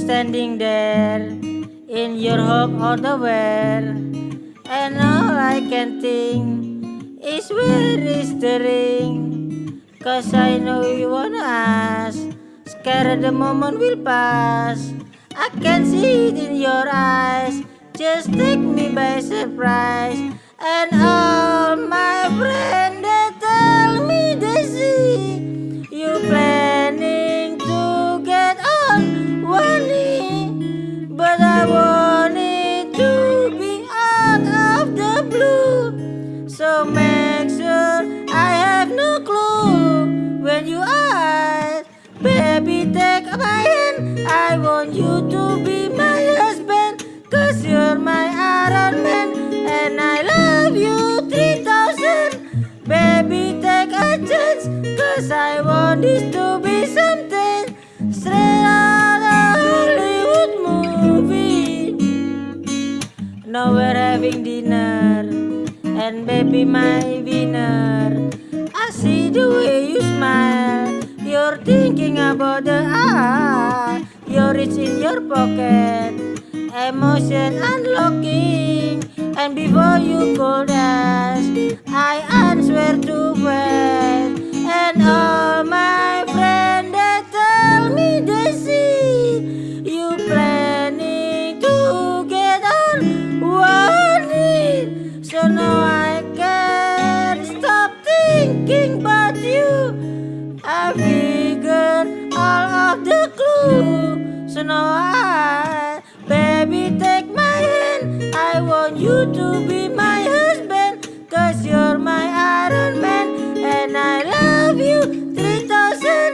standing there in your home underwear, and all I can think is where is the ring? 'Cause I know you wanna ask, scared the moment will pass. I can see it in your eyes, just take me by surprise. And all my friends they tell me they see you planning to get on one knee, but I want it to be out of the blue. So make sure I have no clue when you ask, baby take my hand. I want you to be my husband, 'cause you're my Iron Man, and I love you 3000. Baby take a chance, 'cause I want this to be something straight out of Hollywood movie. Now we're having dinner, and baby my winner. I see the way you smile, you're thinking about the your reach in your pocket, emotion unlocking. And before you could ask, I answer too fast. And all my friends they tell me they see you planning to get on one knee. So now I can't stop thinking about you. I figured all of the clue. So now baby take my hand. I want you to be my husband, 'cause you're my Iron Man, and I love you 3000.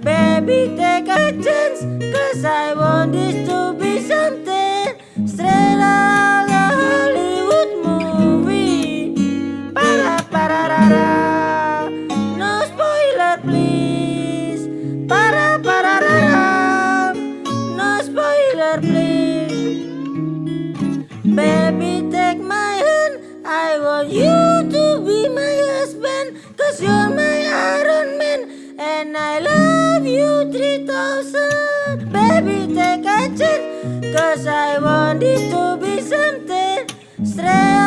Baby take a chance, 'cause I want this to be something straight out of Hollywood movie. Para para ra ra. No spoiler please. Para para ra ra. No spoiler please. Baby take my hand. I want you to be my husband, 'cause you're my Iron Man, and I love you 3000. Baby take a chance, 'cause I want this to be something straight